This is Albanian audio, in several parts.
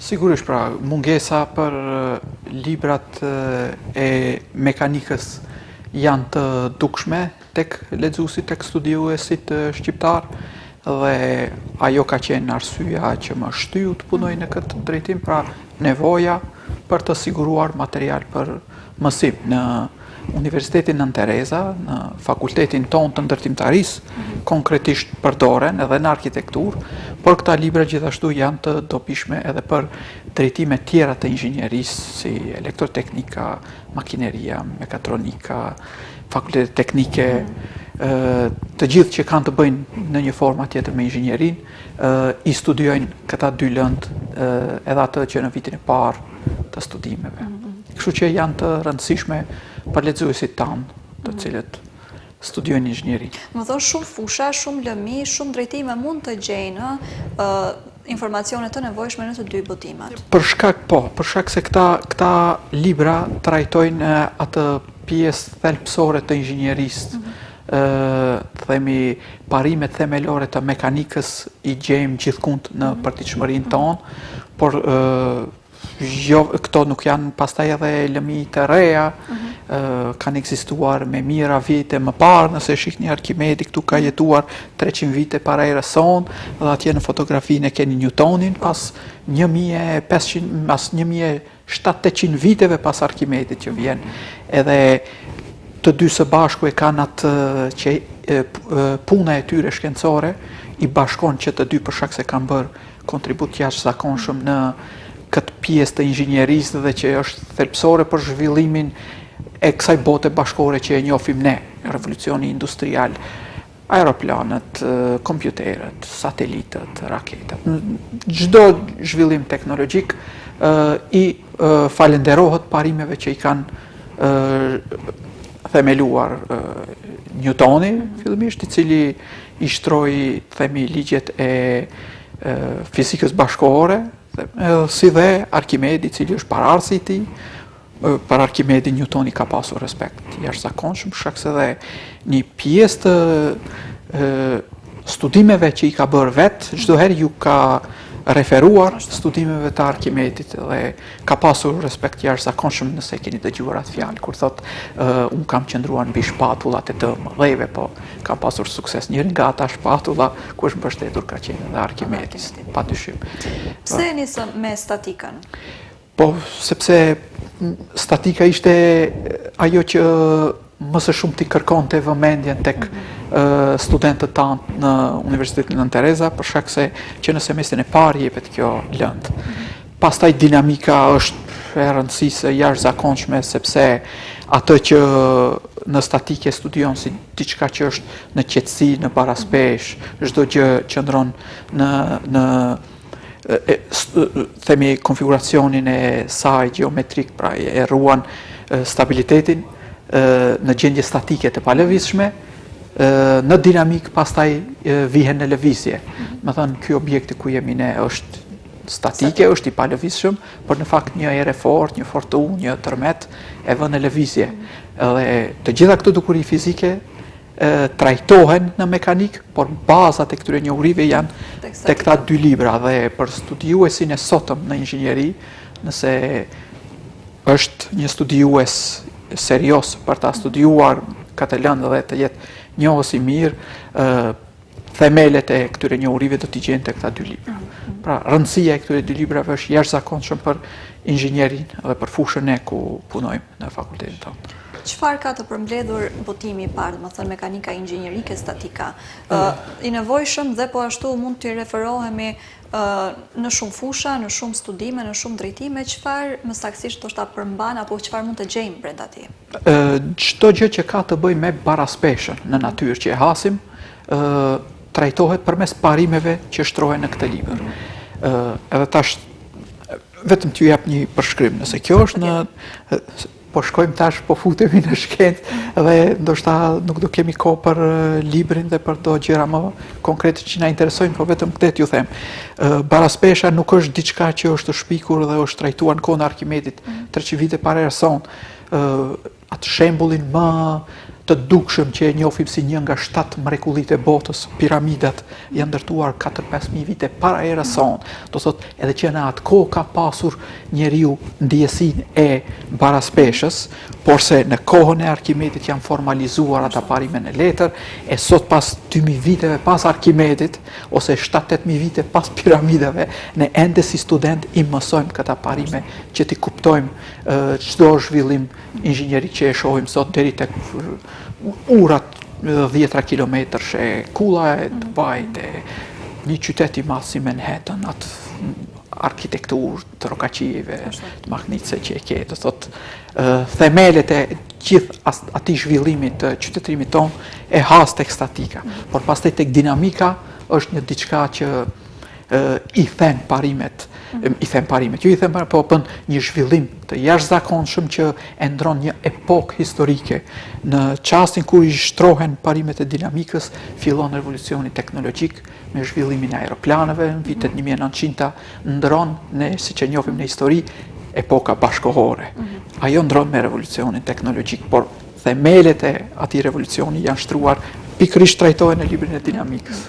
Sigurisht, pra, mungesa për librat e mekanikës janë të dukshme tek lexuesit, tek studiuesit shqiptar, dhe ajo ka qenë arsyeja që më shtyu të punoj në këtë drejtim, pra nevoja për të siguruar material për mësim në Universitetin Nën Tereza, në fakultetin ton të ndërtimtarisë, konkretisht përdoren edhe në arkitekturë, por këta libra gjithashtu janë të dobishme edhe për drejtime tjera të inxhinierisë, si elektroteknika, makineria, mekatronika, fakultetet teknike, të gjithë që kanë të bëjnë në një forma tjetër me inxhinierin, i studiojnë këta dy lëndë edhe atë që në vitin e parë të studimeve. Kështu që janë të rëndësishme për lexuesit tanë, të cilët studiojnë inxhinierin. Më thonë shumë fusha, shumë lëmi, shumë drejtime mund të gjejnë informacione të nevojshme në të dy botimat. Për shkak se këta libra trajtojnë atë pjesë thelbësore të inxhinierisë, themi parimet themelore të mekanikës i gjejmë gjithkund në përditshmërinë tonë, por këto nuk janë pastaj edhe lëmi të reja, kanë ekzistuar me mijëra vite më parë, nëse shihni Arkimedi këtu ka jetuar 300 vite para erës sonë, dhe atje në fotografinë e keni Newtonin pas 1700 viteve pas Arkimedit që vjen, edhe të dy së bashku e kanë atë që puna e tyre shkencore i bashkon që të dy për shkak se kanë bërë kontribut jashtëzakonshëm në këtë pjesë të inxhinierisë dhe që është thelbësore për zhvillimin e kësaj bote bashkore që e njohim ne, revolucioni industrial, aeroplanët, kompjuterët, satelitët, raketat. Çdo zhvillim teknologjik i falenderohet parimeve që i kanë themeluar Newtoni, fillimisht, i cili i shtroi, themi, ligjet e fizikës bashkore, si dhe Arkimedi, i cili është paraardhësi i tij. Për Arkimedi Newtoni ka pasur respekt jashtëzakonshëm, shkak se dhe një pjesë të studimeve që i ka bërë vetë, çdo herë ju ka referuar studimeve të Arkimedit dhe ka pasur respekt jashtëzakonshëm, nëse keni dëgjuar atë fjalë kur thotë unë kam qëndruar mbi shpatullat e të mëdhejve, po kam pasur sukses. Njëri nga ata shpatulla ku është mbështetur ka qenë edhe Arkimedi, padyshim. Pse e nisëm me statikën? Po, sepse statika ishte ajo që më së shumë t'i kërkonte vëmendjen tek studentët tanë në Universitetin Nën Tereza, për shkak se që në semestrin e parë jepet kjo lëndë. Pastaj dinamika është e rëndësisë jashtëzakonshme, sepse atë që në statike studion si diçka që është në qetësi, në paraspesh, çdo gjë qëndron në themi konfiguracionin e saj geometrik, pra e ruan stabilitetin në gjendje statike të palëvizshme, në dinamik pastaj vihen në lëvizje. Me thënë, ky objekti ku jemi ne është statike, është i palëvizshëm, por në fakt një erë fort, një fortunë, një tërmet e vën në lëvizje. Dhe të gjitha këto dukuri fizike trajtohen në mekanik, por bazat e këtyre njohurive janë tek këta dy libra, dhe për studiuesin e sotëm në inxhinieri, nëse është një studiues serios për ta studiuar këtë lëndë dhe të jetë njohës i mirë, themelet e këtyre njohurive do t'i gjenë tek këta dy libra. Pra, rëndësia e këtyre dy librave është jashtëzakonshëm për inxhinierin dhe për fushën e ku punojmë në fakultetin tonë. Çfarë ka të përmbledhur botimi i parë, më thënë mekanika inxhinierike statika? I nevojshëm dhe po ashtu mund të referohemi në shumë fusha, në shumë studime, në shumë drejtime, çfarë më saktësisht ndoshta përmban apo çfarë mund të gjejmë brenda tij? Çdo gjë që ka të bëjë me baraspeshën në natyrë që e hasim, trajtohet përmes parimeve që shtrohen në këtë libër. Edhe tash vetëm t'ju jap një përshkrim, nëse kjo është në po shkojmë tash, po futemi në shkencë dhe ndoshta nuk do kemi kohë për librin dhe për do gjëra më konkrete që na interesojnë, po vetëm këtë t'ju them. Baraspesha nuk është diçka që është shpikur dhe është trajtuar në kohën e Arkimedit 300 vite para erës sonë. Atë shembullin më të dukshëm që e njohim si një nga 7 mrekullitë e botës, piramidat, janë ndërtuar 4-5.000 vite para erës sonë. Do thot edhe që në atë kohë ka pasur njeriu ndjesinë e baraspeshës, por se në kohën e Arkimedit janë formalizuar ata parime në letër, e sot pas 2.000 viteve pas Arkimedit, ose 7-8.000 vite pas piramidave, ne ende si student i mësojmë këta parime që ti kuptojmë çdo zhvillim inxhinierik që e shohim sot deri tek urat 10 kilometrësh e kulla e Dubait, një qytet i madh si Manhattan, atë arkitekturë të rokaqive, të Magnitse që e ke, do thot themelet e gjithë atij zhvillimit të qytetërimit tonë e has tek statika, por pastaj tek dinamika është një diçka që i them parimet, po bën një zhvillim të jashtëzakonshëm që e ndron një epokë historike. Në çastin kur i shtrohen parimet e dinamikës, fillon revolucioni teknologjik me zhvillimin e aeroplaneve në vitet 1900, ndron ne, siç e njohim në histori, epoka bashkohore. Ajo ndron me revolucionin teknologjik, por themelet e atij revolucioni janë shtruar pikërisht trajtohen në librin e dinamikës.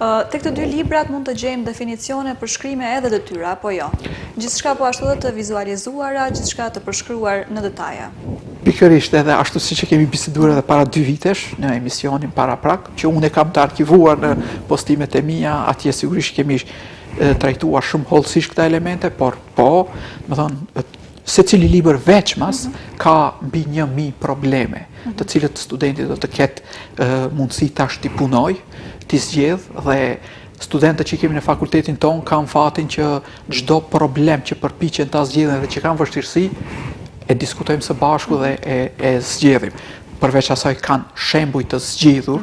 Tek të dy librat mund të gjejmë definicione, përshkrime edhe detyra, apo jo? Gjithçka po ashtu dhe të vizualizuara, gjithçka të përshkruar në detaja. Pikërisht edhe ashtu siç e kemi biseduar edhe para 2 vitesh në emisionin para prak, që unë e kam të arkivuar në postimet e mia, atje sigurisht kemi trajtuar shumë hollësisht këta elemente, por po, më thonë, secili libër veçmas ka mbi 1.000 probleme, të cilët studenti do të ketë mundësi tash t'i punoj, t'i zgjedh, dhe studentët që kemi në fakultetin ton kanë fatin që çdo problem që përpiqen ta zgjedhin dhe që kanë vështirësi, e diskutojmë së bashku dhe e zgjedhim. Përveç asaj kanë shembuj të zgjidhur,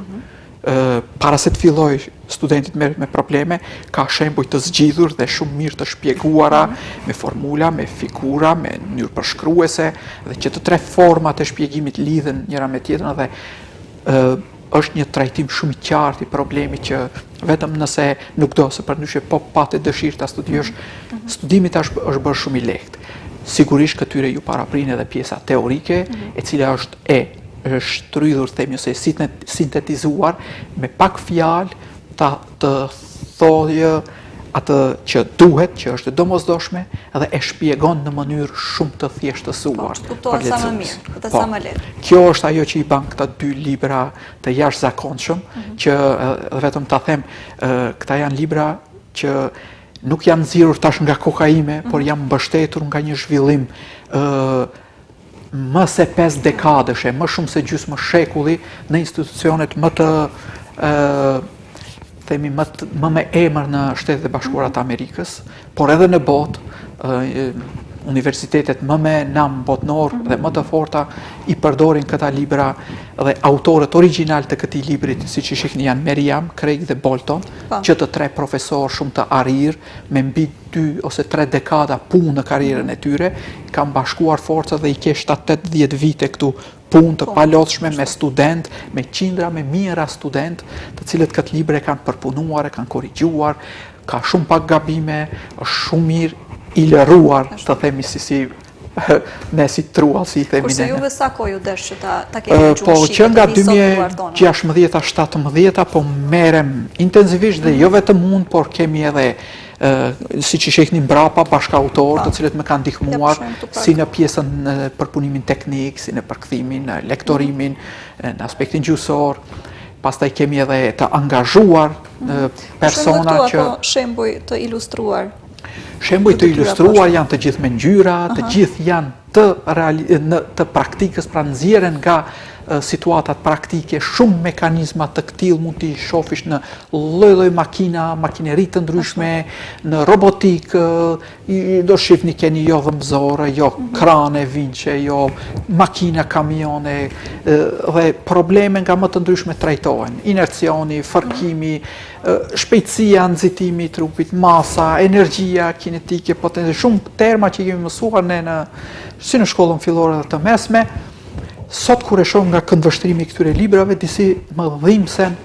para se të filloj studentit me probleme, ka shembuj të zgjidhur dhe shumë mirë të shpjeguara, me formula, me figura, me mënyrë përshkruese, dhe që të 3 format e shpjegimit lidhen njëra me tjetrën, dhe është një trajtim shumë i qartë i problemit që vetëm nëse nuk do, se përndryshe po patë dëshirë ta studiosh, studimi tash është bërë shumë i lehtë. Sigurisht këtyre ju paraprin edhe pjesa teorike, e cila është shtrydhur, themi, ose sintetizuar me pak fjalë të thojë atë që duhet, që është domosdoshme, dhe e shpjegon në mënyrë shumë të thjeshtësuar. Kuptohet sa më mirë, dhe sa më lehtë. Kjo është ajo që i ban këta 2 libra të jashtëzakonshëm, që vetëm ta them, këta janë libra që nuk janë nxirur tash nga koka ime, por janë mbështetur nga një zhvillim më se 5 dekadësh, më shumë se gjysmë shekulli në institucionet më të themi më me emër në Shtetet e Bashkuara të Amerikës, por edhe në botë, universitetet më me nam botnor dhe më të forta i përdorin këta libra, dhe autorët origjinal të këtij librit, siç i shihni, janë Merriam, Craig dhe Bolton, që të 3 profesorë shumë të arir, me mbi 2 ose 3 dekada punë në karrierën e tyre, kanë bashkuar forcat dhe i ke 7-8 vite këtu punë të palodhshme me student, me qindra, me mijëra student, të cilët këtë libre kanë përpunuar, e kanë korrigjuar, ka shumë pak gabime, është shumë mirë i lëruar, të themi si ne si truall, si i themi ne. Kurse juve sa kohë ju desh që ta keni gjuhë Po që nga 2016-17 po merrem intensivisht, dhe jo vetëm unë, por kemi edhe siç i shihni mbrapa bashkautorë të cilët më kanë ndihmuar si në pjesën në përpunimin teknik, si në përkthimin, në lektorimin, në aspektin gjuhësor. Pastaj kemi edhe të angazhuar persona që shembuj të ilustruar. Shembuj të ilustruar janë të gjithë me ngjyra, të gjithë janë të praktikës, pra nxjerren nga situatat praktike, shumë mekanizma të këtill mund t'i shofish në lloj-lloj makineri të ndryshme, në robotik, do shihni keni jo dhëmbëzore, jo krane, vinçe, jo makina, kamione, dhe probleme nga më të ndryshme trajtohen. Inercioni, fërkimi, shpejtësia nxitimi i trupit, masa, energjia kinetike, potencë, shumë terma që kemi mësuar ne si në shkollën fillore dhe të mesme. Sot kur e shoh nga këndvështrimi i këtyre librave, disi më dhimbsen,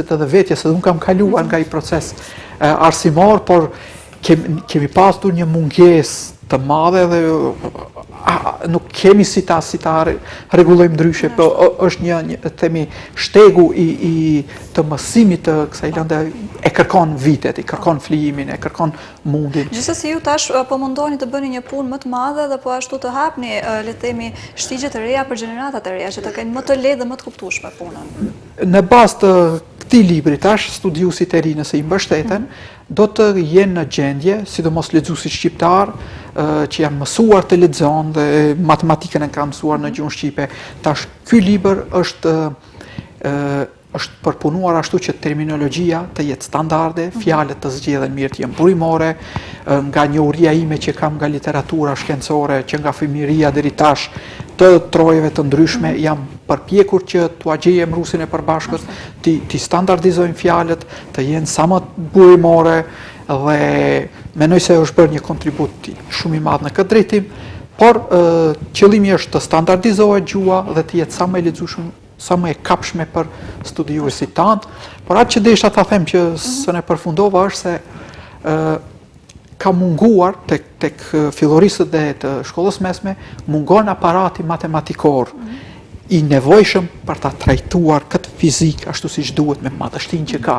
edhe vetja, se unë kam kaluar nga i proces arsimor, por kemi pasur një mungesë të madhe dhe nuk kemi si ta rregullojmë ndryshe, po është një themi shtegu i të mësimit të kësaj lënde e kërkon vitet, i kërkon flijimin, e kërkon mundin. Gjithsesi ju tash po mundoni të bëni një punë më të madhe dhe po ashtu të hapni le të themi shtigje të reja për gjeneratat e reja që të kenë më të lehtë dhe më të kuptueshme punën. Në bazë të këtij libri tash studiuesit e ri nëse i mbështeten, do të jenë në gjendje, sidomos lexuesit shqiptar që janë mësuar të lexojnë dhe matematikën e kanë mësuar në gjuhën shqipe. Tash ky libër është përpunuar ashtu që terminologjia të jetë standarde, fjalët të zgjedhen mirë, të jenë burimore, nga njohuria ime që kam nga literatura shkencore, që nga fëmijëria deri tash, të trojeve të ndryshme, jam përpjekur që t'u gjejem rusin e përbashkët, ti standardizojmë fjalët, të jenë sa më burimore dhe mendoj se është bërë një kontribut shumë i madh në këtë drejtim, por qëllimi është të standardizohet gjuha dhe të jetë sa më e lexueshme, sa më e kapshme për studiuesit tanë, por atë që desha ta them që së ne përfundova është se ka munguar tek fillorisët dhe të shkollës mesme, mungon aparati matematikor i nevojshëm për ta trajtuar këtë fizik ashtu siç duhet me madhështinë që ka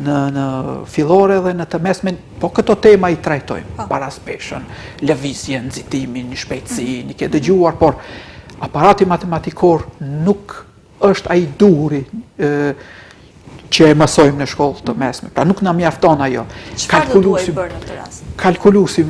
në fillore dhe në të mesme, po këto tema i trajtojmë, paraspeshën, lëvizjen, nxitimin, shpejtësinë, i ke dëgjuar, por aparati matematikor nuk është ai duri që e mësojmë në shkollë të mesme. Pra nuk na mjafton ajo. Çfarë do duhet bërë në këtë rast? Kalkulusi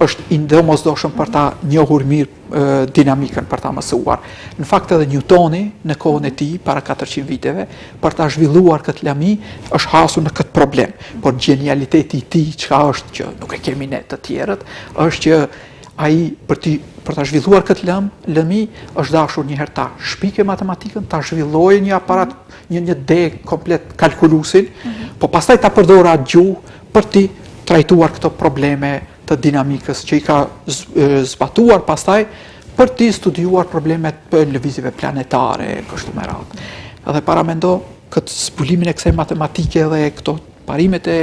është i domosdoshëm për ta njohur mirë dinamikën, për ta mësuar. Në fakt edhe Newtoni në kohën e tij, para 400 viteve, për ta zhvilluar këtë lami, është hasur në këtë problem. Por gjenialiteti i tij, çka është që nuk e kemi ne të tjerët, është që ai për ta zhvilluar këtë lëmi është dashur një herë ta shpike matematikën, ta zhvillojë një aparat, një deg komplet kalkulusin, po pastaj ta përdorë atë gjuhë për të trajtuar këto probleme të dinamikës që i ka zbatuar pastaj për të studiuar problemet për lëvizjeve planetare, kështu me radhë. Edhe paramendo këtë zbulimin e kësaj matematike dhe këto parimet e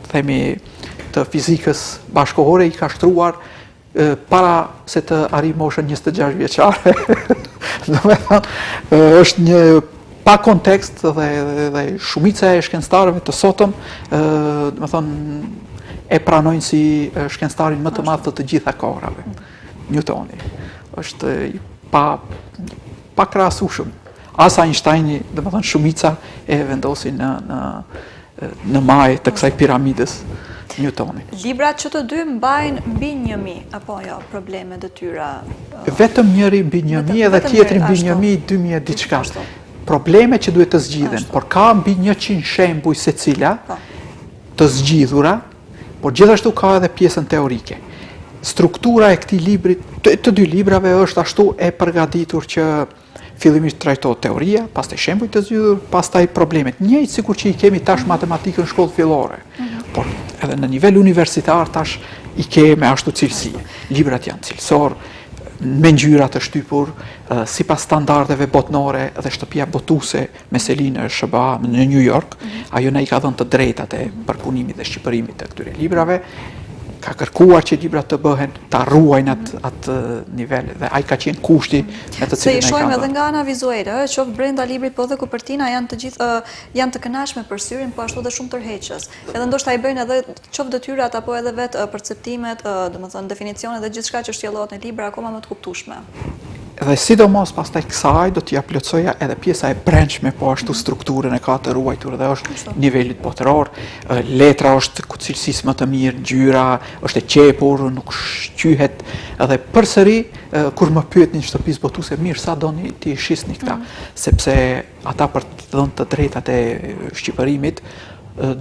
themi të fizikës bashkohore i ka shtruar para se të arrijë moshën 26 vjeçare. Domethënë është një pa kontekst dhe shumica e shkencëtarëve të sotëm, domethënë e pranojnë si shkencëtarin më të madh të gjitha kohërave. Newtoni është pa krahasueshëm. As Einsteini, domethënë shumica e vendosin në majë të kësaj piramidës. Newtoni. Librat që të dy mbajnë mbi 1000 apo jo, probleme detyra? Vetëm njëri mbi 1000 edhe tjetri mbi 2000 diçka. Probleme që duhet të zgjidhen, por ka mbi 100 shembuj secila të zgjidhura, por gjithashtu ka edhe pjesën teorike. Struktura e këtij libri, të dy librave është ashtu e përgatitur që fillimisht trajtohet teoria, pastaj shembuj të zgjidhur, pastaj problemet. Njëjtë sikur që i kemi tash matematikën në shkollë fillore. Por edhe në nivel universitar tash i kemi ashtu cilësi. Librat janë cilësor, me ngjyra të shtypur, sipas standardeve botnore dhe shtëpia botuese me Selinë SBA në New York, ajo na i ka dhënë të drejtat e përpunimit dhe shqipërimit të këtyre librave. Ka kërkuar që librat të bëhen, ta ruajnë atë nivel dhe ai ka qenë kushti me të cilin ai ka. Se i shohim edhe nga ana vizuale, qoftë brenda librit po dhe kopertina janë të kënaqshme për syrin, po ashtu edhe shumë tërheqës. Edhe ndoshta i bëjnë edhe qoftë detyrat apo edhe vetë perceptimet, domethënë definicionet dhe gjithçka që shtjellohet në libra akoma më të kuptueshme. Dhe sidomos pastaj kësaj do t'ja plotësoja edhe pjesa e brendshme, po ashtu strukturën e ka të ruajtur dhe është nivelit botëror, letra është ku cilësisë më të mirë, ngjyra është e qepur, nuk shqyhet, edhe përsëri kur më pyetnin shtëpisë botuese mirë sa doni ti shisni këta, sepse ata për të dhënë të drejtat e shqipërimit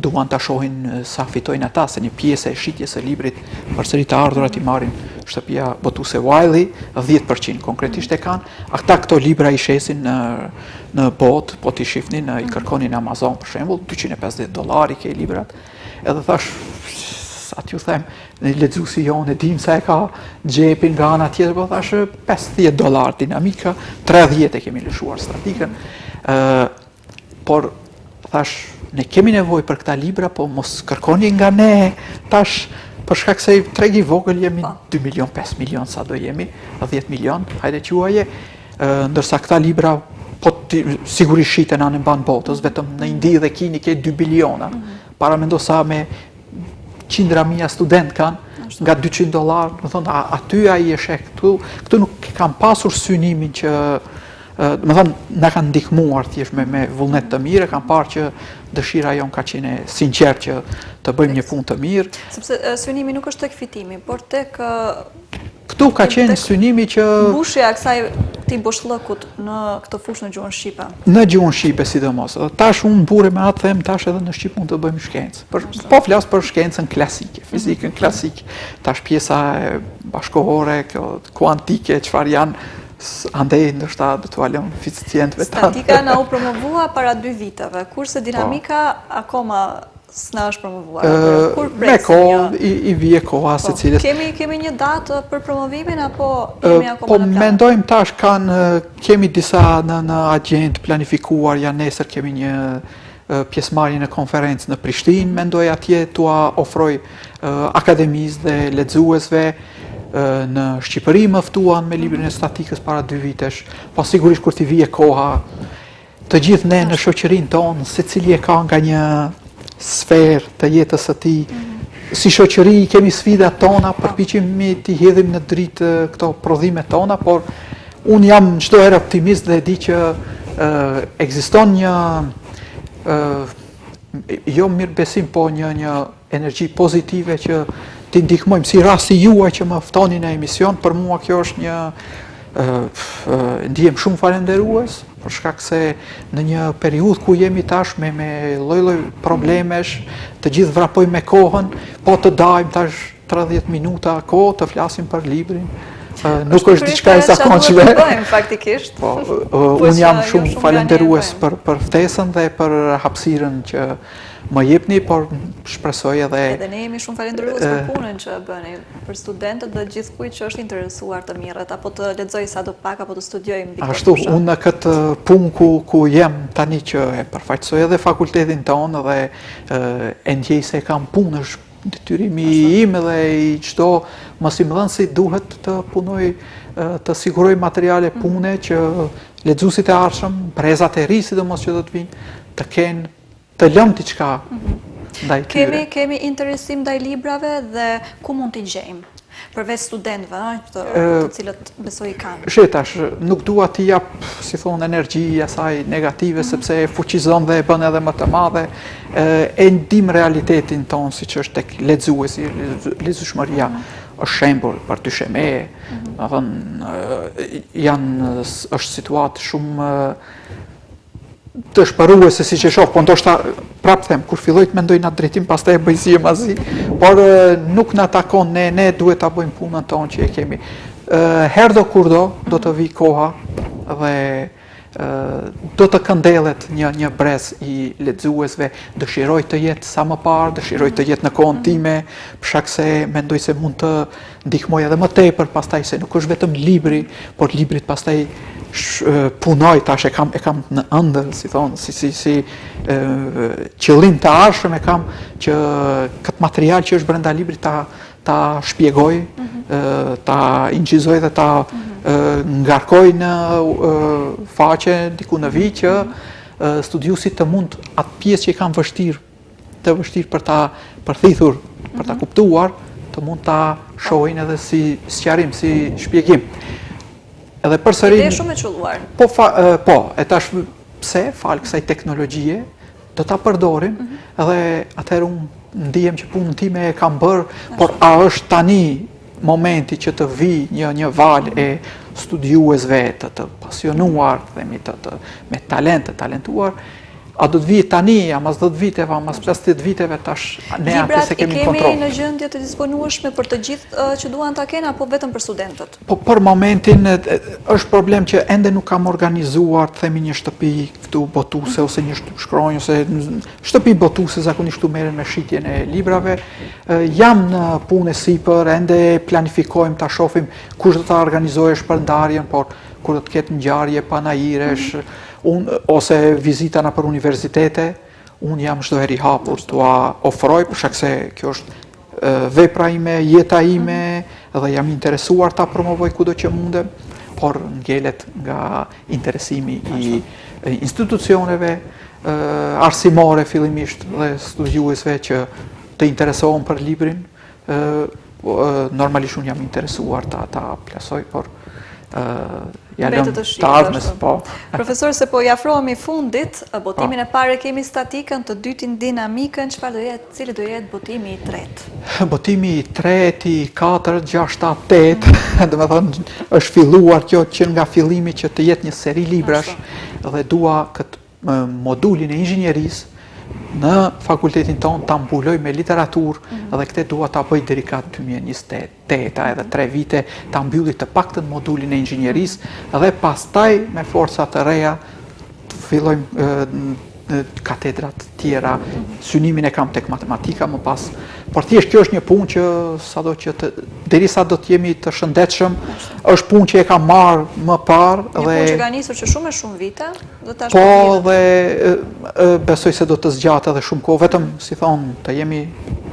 duan ta shohin sa fitojnë ata, se një pjesë e shitjes së librit përsëri të ardhurat i marrin shtëpia botuese Wiley, 10% konkretisht e kanë. Ata këto libra i shesin në botë, po t'i shifnin, i kërkonin në Amazon për shembull, $250 ke librat. Edhe thash, atë ju them, në lexuesi jonë dim sa e ka xhepin nga ana tjetër, po thash $50 dinamika, 30 e kemi lëshuar statikën. Por thash, ne kemi nevojë për këta libra, po mos kërkoni nga ne tash për shkak se tregi vogël jemi 2 milion, 5 milion sa do jemi, 10 milion, hajde quaje, ndërsa këta libra po sigurisht shiten anë mban botës, vetëm në Indi dhe Kini ke 2 biliona. Para mendo sa me qindra mija student kanë, nga $200, më thonë, aty a i e shek, këtu nuk kam pasur synimin që, më thonë, na kanë ndihmuar thjesht me vullnet të mirë, kam parë që dëshira jon ka qenë sinqert që të bëjmë një punë të mirë. Sepse synimi nuk është tek fitimi, por tek këtu ka qenë synimi që mbushja e këtij boshllëkut në këtë fushë në gjuhën shqipe. Në gjuhën shqipe sidomos. Tash unë bure me atë them, tash edhe në Shqip mund të bëjmë shkencë. Po flas për shkencën klasike, fizikën klasike. Tash pjesa e bashkohore, kuantike, çfarë janë, andej ndoshta do t'u alëm fizikantëve tanë. Statika na u promovua para 2 viteve, kurse dinamika akoma s'na është promovuar. Kur presim një? I vije koha se cilës. Kemi një datë për promovimin apo jemi akoma po në plan? mendojmë tash kemi disa në agjend planifikuar, ja nesër kemi një pjesëmarrje në konferencë në Prishtinë, mendoj atje t'ua ofroj akademisë dhe lexuesve në Shqipëri më ftuan me librin e statikës para 2 vitesh, po sigurisht kur t'i vije koha, të gjithë ne në shoqërinë tonë, secili e ka nga një sferë të jetës së tij. Si shoqëri kemi sfidat tona, përpiqemi t'i hedhim në dritë këto prodhimet tona, por unë jam çdo herë optimist dhe e di që ekziston një jo mirëbesim, po një energji pozitive që t'i ndihmojmë, si rasti juaj që më ftoni në emision, për mua kjo është një ndihem shumë falenderues, për shkak se në një periudhë ku jemi tash me lloj-lloj problemesh, të gjithë vrapojmë me kohën, po të dajmë tash 30 minuta kohë të flasim për librin. Nuk është diçka e zakonshme. Faktikisht. Po, unë jam shumë falenderues për ftesën dhe për hapësirën që më jepni, por shpresoj edhe ne jemi shumë falenderues për punën që bëni për studentët dhe gjithkujt që është interesuar të mirët apo të lexojë sadopak apo të studiojë mbi këtë. Ashtu, unë në këtë punë ku jem tani që e përfaqësoj edhe fakultetin tonë dhe e ndjej se kam punë, është detyrimi im dhe i çdo mësimdhënësi duhet të punoj të siguroj materiale pune që lexuesit e ardhshëm, brezat e ri sidomos që do të vinë, të kenë të lëmë diçka ndaj tyre. Kemi interesim ndaj librave dhe ku mund t'i gjejmë? Përveç studentëve, të cilët besoj kanë. Shetash, nuk dua t'i jap, si thonë, energji asaj negative, sepse e fuqizon dhe e bën edhe më të madhe. E ndim realitetin tonë, siç është tek lexuesi, lexueshmëria është shembull për dysheme, është situatë shumë të shpëruese si që shoh, po ndoshta prap them, kur filloj të mendoj në atë drejtim, pastaj e bëj si e mazi, por nuk na takon, ne duhet ta bëjmë punën tonë që e kemi. Herdo kurdo do të vi koha dhe do të këndellet një brez i lexuesve, dëshiroj të jetë sa më parë, dëshiroj të jetë në kohën time, për shkak se mendoj se mund të ndihmoj edhe më tepër pastaj, se nuk është vetëm libri, por librit pastaj punoj, tash e kam në ëndër, si thonë, si qëllim të ardhshëm e kam që këtë material që është brenda librit ta shpjegoj, ta inqizoj dhe ta ngarkoj në faqe diku në vit që studiusit të mund atë pjesë që i kam të vështirë për ta përthithur, për ta kuptuar, të mund ta shohin edhe si sqarim, si shpjegim. Edhe përsëri shumë e çulluar. Po, e tash pse fal kësaj teknologjie do ta përdorim, edhe atëherë unë ndihem që punën time e kam bërë, por a është tani momenti që të vi një valë e studiuesve të pasionuar, themi me talent, të talentuar, a do të vi tani, a mas 10 viteve, a mas 50 viteve, tash ne atë se kemi kontrol. Librat i kemi në gjendje të disponueshme për të gjithë që duan ta kenë, apo vetëm për studentët? Po për momentin është problem që ende nuk kam organizuar, themi një shtëpi këtu botuse, ose një shkronjë, ose shtëpi botuse, zakonisht këtu merren me shitjen e librave. Jam në punë sipër, ende planifikojmë ta shohim kush do ta organizojë shpërndarjen, por kur do të ketë ngjarje panajiresh, ose vizita nëpër universitete, unë jam çdo herë i hapur t'ua ofroj, për shkak se kjo është vepra ime, jeta ime, dhe jam interesuar ta promovoj kudo që mundem, por ngelet nga interesimi i institucioneve arsimore fillimisht dhe studiuesve që të interesohen për librin. Normalisht unë jam interesuar ta plasoj, por ja lëm të ardhmes, po. Profesor, se po i afrohemi fundit, botimin e parë kemi statikën, të dytin dinamikën, cili do jetë botimi i tretë? Botimi i tretë, i 4, 6, 7, 8, dhe me thënë, është filluar kjo që nga fillimi që të jetë një seri librash, dhe dua këtë modulin e inxhinierisë në fakultetin tonë ta mbuloj me literaturë dhe këte dua ta bëj deri ka 2028, edhe 3 vite ta mbylli të paktën modulin e inxhinierisë dhe pastaj me forca të reja të fillojmë katedrat tjera, synimin e kam tek matematika më pas, por thjesht kjo është një punë që sado që derisa do të jemi të shëndetshëm, është punë që e kam marrë më parë një punë që ka nisur që shumë vite, do ta po dhe besoj se do të zgjatë edhe shumë kohë, vetëm si thonë të jemi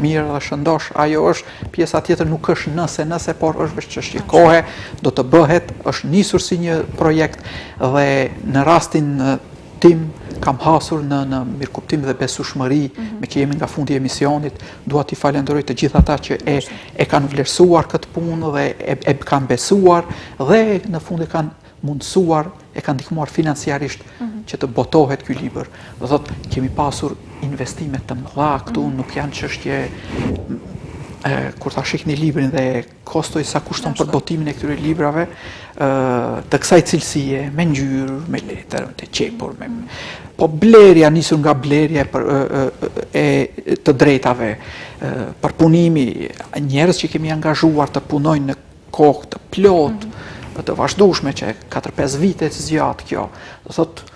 mirë dhe shëndosh, ajo është pjesa tjetër, nuk është nëse, por është veç çështje kohe, do të bëhet, është nisur si një projekt dhe në rastin tim kam hasur në mirëkuptim dhe besueshmëri me që jemi nga fundi i emisionit, dua t'i falenderoj të gjithë ata që e kanë vlerësuar këtë punë dhe e kanë besuar dhe në fund e kanë mundësuar, e kanë ndihmuar financiarisht që të botohet ky libër. Do thotë kemi pasur investime të mëdha këtu, nuk janë çështje kur ta shihni librin dhe kostoj sa kushton për botimin e këtyre librave, të kësaj cilësie, me ngjyrë, me letër, të qepur, po blerja nisur nga blerja e të drejtave, përpunimi, njerëz që kemi angazhuar të punojnë në kohë të plot, të vazhdueshme që 4-5 vite të zgjat kjo. Do thotë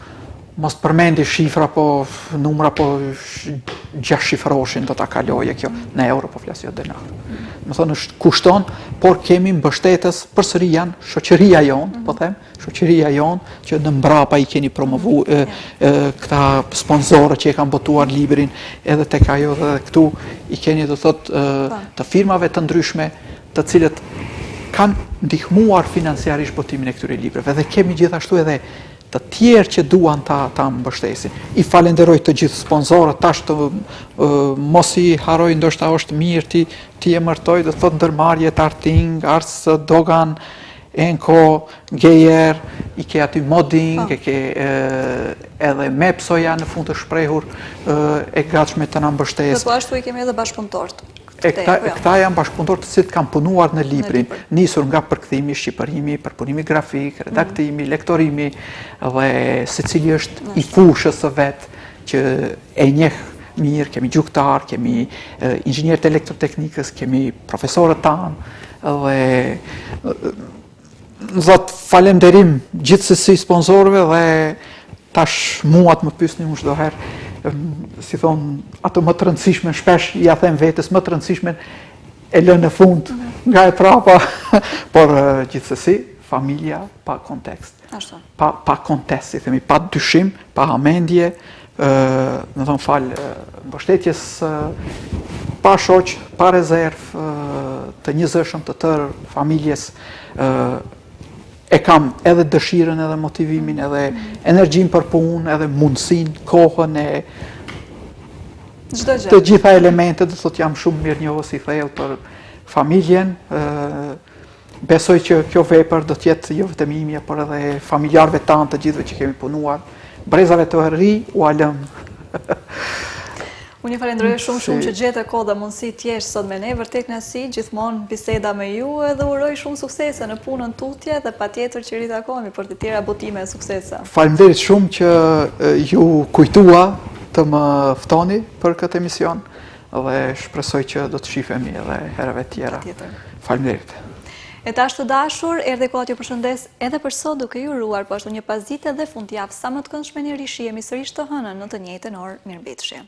mos përmendi shifra, po numra, po 6 shifroshin do ta kaloje kjo, në euro po flas jo denar. Më thonë është kushton, por kemi mbështetës, përsëri janë shoqëria jonë, po them, shoqëria jonë, që në mbrapa i keni promovu këta sponsorë që e kanë botuar librin, edhe tek ajo dhe këtu i keni do thotë të firmave të ndryshme, të cilët kanë ndihmuar financiarisht botimin e këtyre librave, dhe kemi gjithashtu edhe të tjerë që duan ta mbështesin. I falenderoj të gjithë sponsorët, tash të mos i haroj, ndoshta është mirë ti emërtoj, do thotë ndërmarrje Arting, Ars Dogan, Enko, Geyer, i ke aty Modding, e ke edhe Mepsoja në fund të shprehur, e gatshme të na mbështesë. Po ashtu i kemi edhe bashkëpunëtorët. Këta janë bashkëpunëtorë të cilët kanë punuar në librin, nisur nga përkthimi, shqipërimi, përpunimi grafik, redaktimi, lektorimi, dhe secili është i fushës së vet që e njeh mirë, kemi gjyktar, kemi inxhinier të elektroteknikës, kemi profesorët tanë, dhe zot falenderim gjithsesi sponsorëve, dhe tash mua të më pyesni më çdo herë, si thonë, ato më të rëndësishme, shpesh ja them vetes, më të rëndësishme e lë në fund nga e trapa, por gjithsesi, familja pa kontekst. Pa kontest, si themi, pa dyshim, pa hamendje, në thonë falë mbështetjes, pa shoq, pa rezervë, të njëzëshëm të tërë familjes, e kam edhe dëshirën, edhe motivimin, edhe energjin për punë, edhe mundësin, kohën e të gjitha elementet, do thotë jam shumë mirë njohës i thellë për familjen. Besoj që kjo vepër do të jetë jo vetëm imja, por edhe familjarëve tanë, të gjithëve që kemi punuar, brezave të ri u alëm. Unë ju falenderoj shumë që gjete kohë dhe mundësi t'jesh sot me ne, vërtet kënaqësi gjithmonë biseda me ju, edhe uroj shumë suksese në punën tutje dhe patjetër që ritakohemi për të tjera botime e suksesa. Faleminderit shumë që ju kujtua të më ftoni për këtë emision dhe shpresoj që do të shifemi edhe herëve tjera. Faleminderit. E tash të dashur, erdhi koha t'ju përshëndes edhe për sot duke ju uruar po ashtu një pasdite dhe fundjavë sa më të këndshme një rishihemi sërish të hënën në të njëjtën orë. Mirëmbëjtje.